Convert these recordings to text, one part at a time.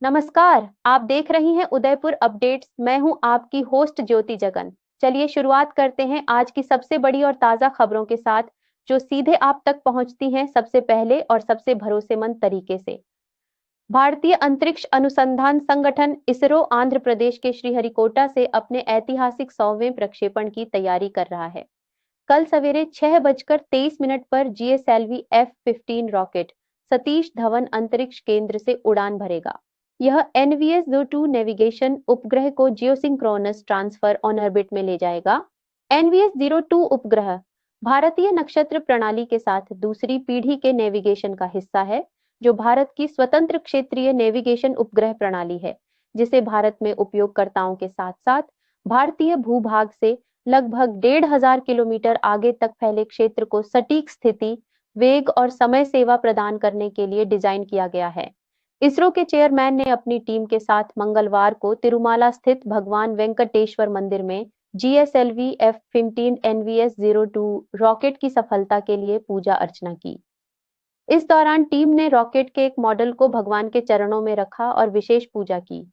नमस्कार, आप देख रही हैं उदयपुर अपडेट्स। मैं हूं आपकी होस्ट ज्योति जगन। चलिए शुरुआत करते हैं आज की सबसे बड़ी और ताजा खबरों के साथ, जो सीधे आप तक पहुंचती हैं सबसे पहले और सबसे भरोसेमंद तरीके से। भारतीय अंतरिक्ष अनुसंधान संगठन इसरो आंध्र प्रदेश के श्रीहरिकोटा से अपने ऐतिहासिक 100वें प्रक्षेपण की तैयारी कर रहा है। कल सवेरे 6:23 पर GSLV F-15 rocket Satish Dhawan अंतरिक्ष केंद्र से उड़ान भरेगा। यह NVS-02 नेविगेशन उपग्रह को जियोसिंक्रोनस ट्रांसफर ऑन ऑर्बिट में ले जाएगा। NVS-02 उपग्रह भारतीय नक्षत्र प्रणाली के साथ दूसरी पीढ़ी के नेविगेशन का हिस्सा है, जो भारत की स्वतंत्र क्षेत्रीय नेविगेशन उपग्रह प्रणाली है, जिसे भारत में उपयोगकर्ताओं के साथ साथ भारतीय भूभाग से लगभग 1,500 किलोमीटर आगे तक फैले क्षेत्र को सटीक स्थिति, वेग और समय सेवा प्रदान करने के लिए डिजाइन किया गया है। इसरो के चेयरमैन ने अपनी टीम के साथ मंगलवार को तिरुमाला स्थित भगवान वेंकटेश्वर मंदिर में GSLV F-15 NVS-02 रॉकेट की सफलता के लिए पूजा अर्चना की। इस दौरान टीम ने रॉकेट के एक मॉडल को भगवान के चरणों में रखा और विशेष पूजा की।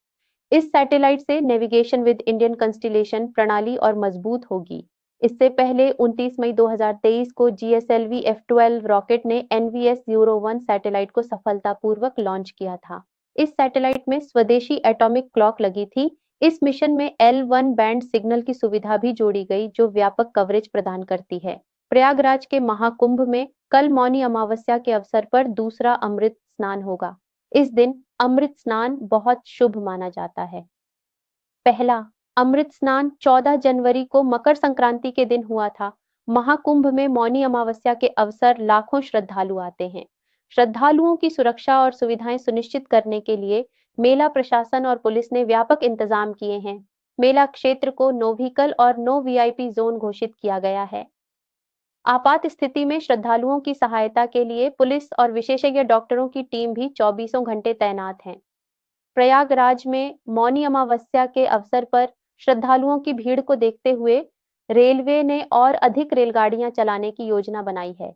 इस सैटेलाइट से नेविगेशन विद इंडियन कंस्टिलेशन प्रणाली और मजबूत होगी। इससे पहले 29 मई 2023 को GSLV F-12 रॉकेट ने NVS-01 सैटेलाइट को सफलतापूर्वक लॉन्च किया था। इस सैटेलाइट में स्वदेशी एटॉमिक क्लॉक लगी थी। इस मिशन में L1 बैंड सिग्नल की सुविधा भी जोड़ी गई, जो व्यापक कवरेज प्रदान करती है। प्रयागराज के महाकुंभ में कल मौनी अमावस्या के अवसर पर दूसरा अमृत स्नान होगा। इस दिन अमृत स्नान बहुत शुभ माना जाता है। पहला अमृत स्नान 14 जनवरी को मकर संक्रांति के दिन हुआ था। महाकुंभ में मौनी अमावस्या के अवसर लाखों श्रद्धालु आते हैं। श्रद्धालुओं की सुरक्षा और सुविधाएं सुनिश्चित करने के लिए मेला प्रशासन और पुलिस ने व्यापक इंतजाम किए हैं। मेला क्षेत्र को नो व्हीकल और नो वीआईपी जोन घोषित किया गया है। आपात स्थिति में श्रद्धालुओं की सहायता के लिए पुलिस और विशेषज्ञ डॉक्टरों की टीम भी 24 घंटे तैनात है। प्रयागराज में मौनी अमावस्या के अवसर पर श्रद्धालुओं की भीड़ को देखते हुए रेलवे ने और अधिक रेलगाड़ियां चलाने की योजना बनाई है।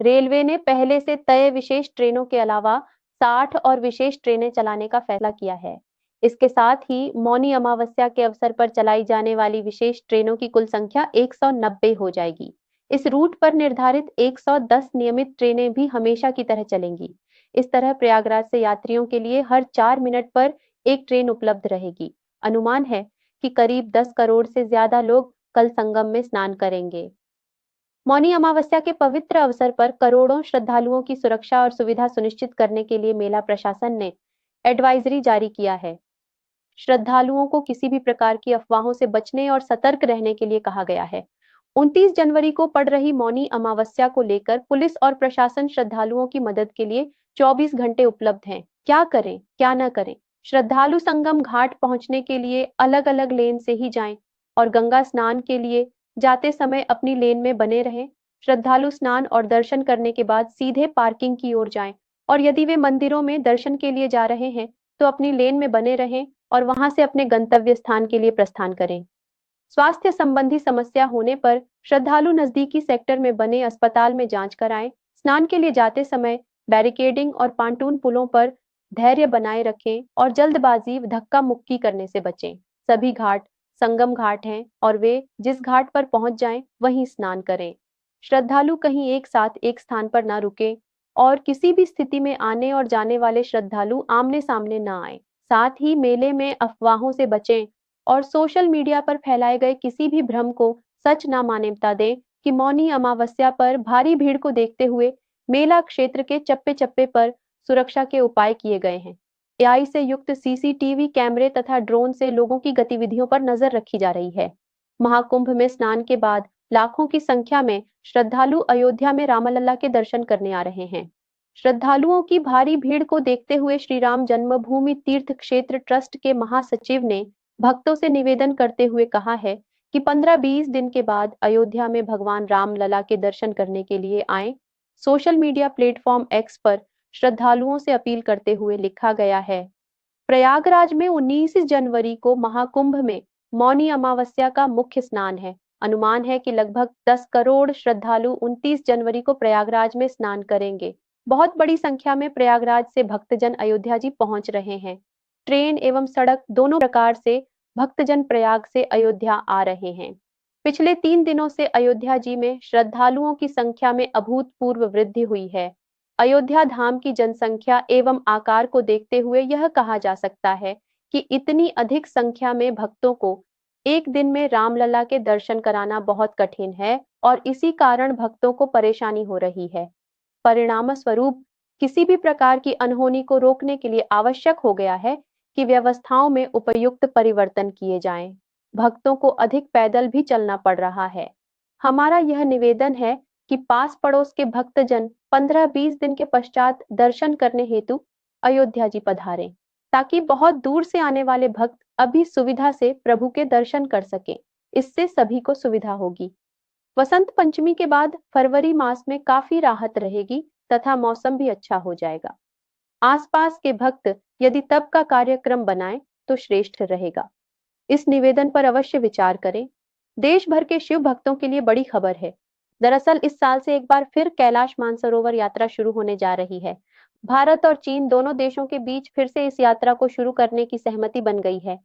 रेलवे ने पहले से तय विशेष ट्रेनों के अलावा 60 और विशेष ट्रेनें चलाने का फैसला किया है। इसके साथ ही मौनी अमावस्या के अवसर पर चलाई जाने वाली विशेष ट्रेनों की कुल संख्या 190 हो जाएगी। इस रूट पर निर्धारित 110 नियमित ट्रेनें भी हमेशा की तरह चलेंगी। इस तरह प्रयागराज से यात्रियों के लिए हर 4 मिनट पर एक ट्रेन उपलब्ध रहेगी। अनुमान है कि करीब 10 करोड़ से ज्यादा लोग कल संगम में स्नान करेंगे। मौनी अमावस्या के पवित्र अवसर पर करोड़ों श्रद्धालुओं की सुरक्षा और सुविधा सुनिश्चित करने के लिए मेला प्रशासन ने एडवाइजरी जारी किया है। श्रद्धालुओं को किसी भी प्रकार की अफवाहों से बचने और सतर्क रहने के लिए कहा गया है। 29 जनवरी को पड़ रही मौनी अमावस्या को लेकर पुलिस और प्रशासन श्रद्धालुओं की मदद के लिए 24 घंटे उपलब्ध हैं। क्या करें, क्या न करें? श्रद्धालु संगम घाट पहुंचने के लिए अलग अलग लेन से ही जाएं और गंगा स्नान के लिए जाते समय अपनी लेन में बने रहें। श्रद्धालु स्नान और दर्शन करने के बाद सीधे पार्किंग की ओर जाएं और यदि वे मंदिरों में दर्शन के लिए जा रहे हैं तो अपनी लेन में बने रहें और वहां से अपने गंतव्य स्थान के लिए प्रस्थान करें। स्वास्थ्य संबंधी समस्या होने पर श्रद्धालु नजदीकी सेक्टर में बने अस्पताल में जांच कराएं। स्नान के लिए जाते समय बैरिकेडिंग और पांटून पुलों पर धैर्य बनाए रखें और जल्दबाजी धक्का मुक्की करने से बचें। सभी घाट संगम घाट हैं और वे जिस घाट पर पहुंच जाएं वहीं स्नान करें। श्रद्धालु कहीं एक साथ एक स्थान पर न रुके और किसी भी स्थिति में आने और जाने वाले श्रद्धालु आमने सामने न आए। साथ ही मेले में अफवाहों से बचें और सोशल मीडिया पर फैलाए गए किसी भी भ्रम को सच न मान्यता दें कि मौनी अमावस्या पर भारी भीड़ को देखते हुए मेला क्षेत्र के चप्पे चप्पे पर सुरक्षा के उपाय किए गए हैं। एआई से युक्त सीसीटीवी कैमरे तथा ड्रोन से लोगों की गतिविधियों पर नजर रखी जा रही है। महाकुंभ में स्नान के बाद लाखों की संख्या में श्रद्धालु अयोध्या में रामलला के दर्शन करने आ रहे हैं। श्रद्धालुओं की भारी भीड़ को देखते हुए श्री राम जन्मभूमि तीर्थ क्षेत्र ट्रस्ट के महासचिव ने भक्तों से निवेदन करते हुए कहा है कि 15-20 दिन के बाद अयोध्या में भगवान राम लला के दर्शन करने के लिए आए। सोशल मीडिया प्लेटफॉर्म एक्स पर श्रद्धालुओं से अपील करते हुए लिखा गया है, प्रयागराज में 19 जनवरी को महाकुंभ में मौनी अमावस्या का मुख्य स्नान है। अनुमान है कि लगभग 10 करोड़ श्रद्धालु 29 जनवरी को प्रयागराज में स्नान करेंगे। बहुत बड़ी संख्या में प्रयागराज से भक्तजन अयोध्या जी पहुंच रहे हैं। ट्रेन एवं सड़क दोनों प्रकार से भक्तजन प्रयाग से अयोध्या आ रहे हैं। पिछले 3 दिनों से अयोध्या जी में श्रद्धालुओं की संख्या में अभूतपूर्व वृद्धि हुई है। अयोध्या धाम की जनसंख्या एवं आकार को देखते हुए यह कहा जा सकता है कि इतनी अधिक संख्या में भक्तों को एक दिन में रामलला के दर्शन कराना बहुत कठिन है और इसी कारण भक्तों को परेशानी हो रही है। परिणाम स्वरूप किसी भी प्रकार की अनहोनी को रोकने के लिए आवश्यक हो गया है कि व्यवस्थाओं में उपयुक्त परिवर्तन किए जाएं। भक्तों को अधिक पैदल भी चलना पड़ रहा है। हमारा यह निवेदन है कि पास पड़ोस के भक्तजन 15-20 दिन के पश्चात दर्शन करने हेतु अयोध्या जी पधारें, ताकि बहुत दूर से आने वाले भक्त अभी सुविधा से प्रभु के दर्शन कर सकें। इससे सभी को सुविधा होगी। वसंत पंचमी के बाद फरवरी मास में काफी राहत रहेगी तथा मौसम भी अच्छा हो जाएगा। आसपास के भक्त यदि तब का कार्यक्रम बनाएं तो श्रेष्ठ रहेगा। इस निवेदन पर अवश्य विचार करें। देश भर के शिव भक्तों के लिए बड़ी खबर है। दरअसल इस साल से एक बार फिर कैलाश मानसरोवर यात्रा शुरू होने जा रही है। भारत और चीन दोनों देशों के बीच फिर से इस यात्रा को शुरू करने की सहमति बन गई है।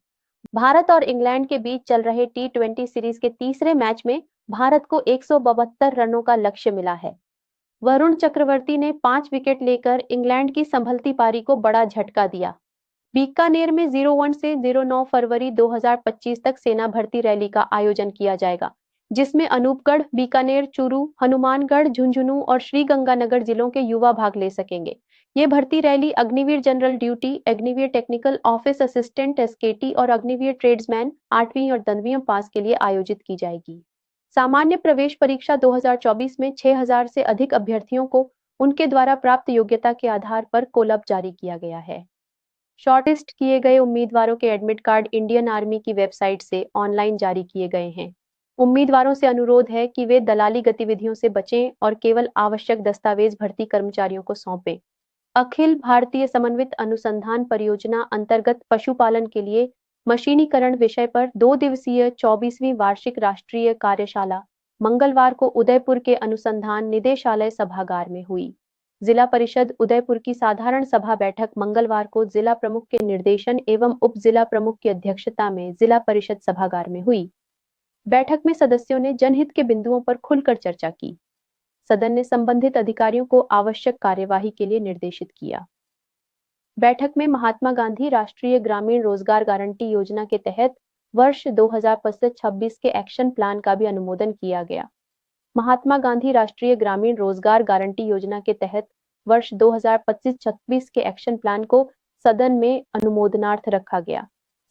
भारत और इंग्लैंड के बीच चल रहे T20 सीरीज के तीसरे मैच में भारत को 172 रनों का लक्ष्य मिला है। वरुण चक्रवर्ती ने 5 विकेट लेकर इंग्लैंड की संभलती पारी को बड़ा झटका दिया। बीकानेर में 01 से 09 फरवरी 2025 तक सेना भर्ती रैली का आयोजन किया जाएगा, जिसमें अनूपगढ़, बीकानेर, चूरू, हनुमानगढ़, झुंझुनू और श्रीगंगानगर जिलों के युवा भाग ले सकेंगे। ये भर्ती rally Agniveer general duty, Agniveer technical office assistant एसकेटी और अग्निवीर ट्रेड्समैन 8वीं और 10वीं पास के लिए आयोजित की जाएगी। सामान्य प्रवेश परीक्षा 2024 में 6000 से अधिक अभ्यर्थियों को उनके द्वारा प्राप्त योग्यता के आधार पर कोलब जारी किया गया है। शॉर्टलिस्ट किए गए उम्मीदवारों के एडमिट कार्ड इंडियन आर्मी की वेबसाइट से ऑनलाइन जारी किए गए हैं। उम्मीदवारों से अनुरोध है कि वे दलाली गतिविधियों से बचें और केवल आवश्यक दस्तावेज भर्ती कर्मचारियों को सौंपें। अखिल भारतीय समन्वित अनुसंधान परियोजना अंतर्गत पशुपालन के लिए मशीनीकरण विषय पर 2 दिवसीय 24वीं वार्षिक राष्ट्रीय कार्यशाला मंगलवार को उदयपुर के अनुसंधान निदेशालय सभागार में हुई। जिला परिषद उदयपुर की साधारण सभा बैठक मंगलवार को जिला प्रमुख के निर्देशन एवं उप जिला प्रमुख की अध्यक्षता में जिला परिषद सभागार में हुई। बैठक में सदस्यों ने जनहित के बिंदुओं पर खुलकर चर्चा की। सदन ने संबंधित अधिकारियों को आवश्यक कार्यवाही के लिए निर्देशित किया। बैठक में महात्मा गांधी राष्ट्रीय ग्रामीण रोजगार गारंटी योजना के तहत वर्ष 2025-26 के एक्शन प्लान का भी अनुमोदन किया गया। महात्मा गांधी राष्ट्रीय ग्रामीण रोजगार गारंटी योजना के तहत वर्ष 2025-26 के एक्शन प्लान को सदन में अनुमोदनार्थ रखा गया।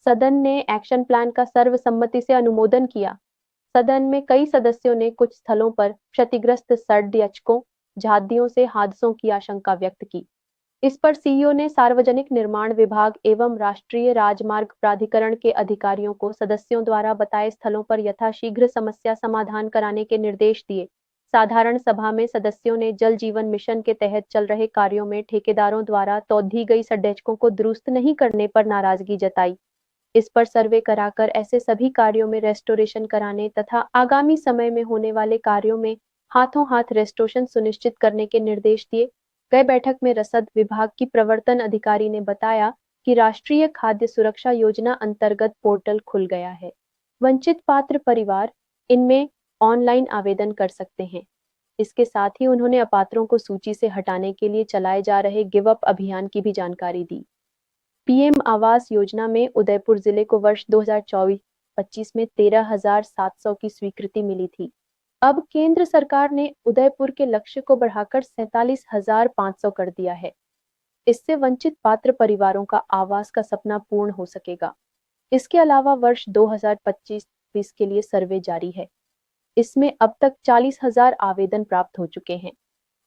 सदन ने एक्शन प्लान का सर्वसम्मति से अनुमोदन किया। सदन में कई सदस्यों ने कुछ स्थलों पर क्षतिग्रस्त सर्द यचकों, झादियों से हादसों की आशंका व्यक्त की। इस पर सीईओ ने सार्वजनिक निर्माण विभाग एवं राष्ट्रीय राजमार्ग प्राधिकरण के अधिकारियों को सदस्यों द्वारा बताए स्थलों पर यथाशीघ्र समस्या समाधान कराने के निर्देश दिए। साधारण सभा में सदस्यों ने जल जीवन मिशन के तहत चल रहे कार्यों में ठेकेदारों द्वारा तोड़ी गई सड्ढेचकों को दुरुस्त नहीं करने पर नाराजगी जताई। इस पर सर्वे कराकर ऐसे सभी कार्यों में रेस्टोरेशन कराने तथा आगामी समय में होने वाले कार्यों में हाथों हाथ रेस्टोरेशन सुनिश्चित करने के निर्देश दिए गए। बैठक में रसद विभाग की प्रवर्तन अधिकारी ने बताया कि राष्ट्रीय खाद्य सुरक्षा योजना अंतर्गत पोर्टल खुल गया है। वंचित पात्र परिवार इनमें ऑनलाइन आवेदन कर सकते हैं। इसके साथ ही उन्होंने अपात्रों को सूची से हटाने के लिए चलाए जा रहे गिव अप अभियान की भी जानकारी दी। पीएम आवास योजना में उदयपुर जिले को वर्ष 2024-25 में 13,700 की स्वीकृति मिली थी। अब केंद्र सरकार ने उदयपुर के लक्ष्य को बढ़ाकर 47,500 कर दिया है। इससे वंचित पात्र परिवारों का आवास का सपना पूर्ण हो सकेगा। इसके अलावा वर्ष 2025-26 के लिए सर्वे जारी है। इसमें अब तक 40,000 आवेदन प्राप्त हो चुके हैं।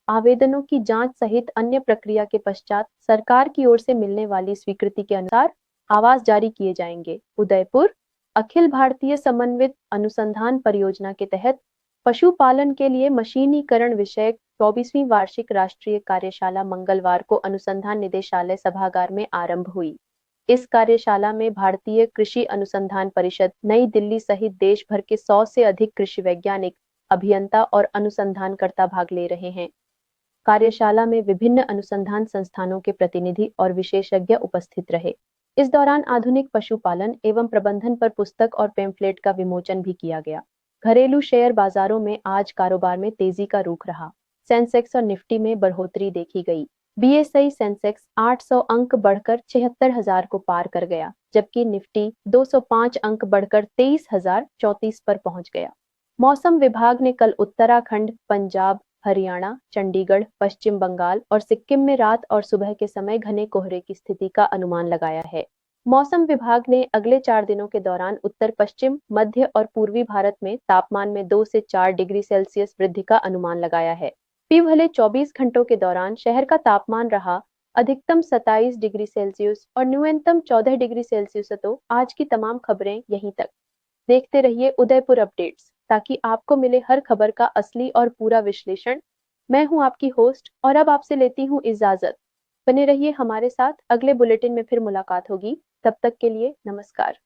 आवेदनों की जांच सहित अन्य प्रक्रिया के पश्चात सरकार की ओर से मिलने वाली स्वीकृति के अनुसार आवास जारी किए जाएंगे। उदयपुर अखिल भारतीय समन्वित अनुसंधान परियोजना के तहत पशुपालन के लिए मशीनीकरण विषयक 24वीं वार्षिक राष्ट्रीय कार्यशाला मंगलवार को अनुसंधान निदेशालय सभागार में आरंभ हुई। इस कार्यशाला में भारतीय कृषि अनुसंधान परिषद, नई दिल्ली सहित देश भर के 100 से अधिक कृषि वैज्ञानिक, अभियंता और अनुसंधानकर्ता भाग ले रहे हैं। कार्यशाला में विभिन्न अनुसंधान संस्थानों के प्रतिनिधि और विशेषज्ञ उपस्थित रहे। इस दौरान आधुनिक पशुपालन एवं प्रबंधन पर पुस्तक और पेम्फलेट का विमोचन भी किया गया। घरेलू शेयर बाजारों में आज कारोबार में तेजी का रुख रहा। सेंसेक्स और निफ्टी में बढ़ोतरी देखी गई। बीएसई सेंसेक्स 800 अंक बढ़कर 76,000 को पार कर गया, जबकि निफ्टी 205 अंक बढ़कर 23,034 पर पहुंच गया। मौसम विभाग ने कल उत्तराखंड, पंजाब, हरियाणा, चंडीगढ़, पश्चिम बंगाल और सिक्किम में रात और सुबह के समय घने कोहरे की स्थिति का अनुमान लगाया है। मौसम विभाग ने अगले 4 दिनों के दौरान उत्तर पश्चिम, मध्य और पूर्वी भारत में तापमान में 2 से 4 डिग्री सेल्सियस वृद्धि का अनुमान लगाया है। भले 24 घंटों के दौरान शहर का तापमान रहा अधिकतम 27 डिग्री सेल्सियस और न्यूनतम 14 डिग्री सेल्सियस। तो आज की तमाम खबरें यहीं तक। देखते रहिए उदयपुर अपडेट्स, ताकि आपको मिले हर खबर का असली और पूरा विश्लेषण। मैं हूं आपकी होस्ट और अब आपसे लेती हूं इजाजत। बने रहिए हमारे साथ, अगले बुलेटिन में फिर मुलाकात होगी। तब तक के लिए नमस्कार।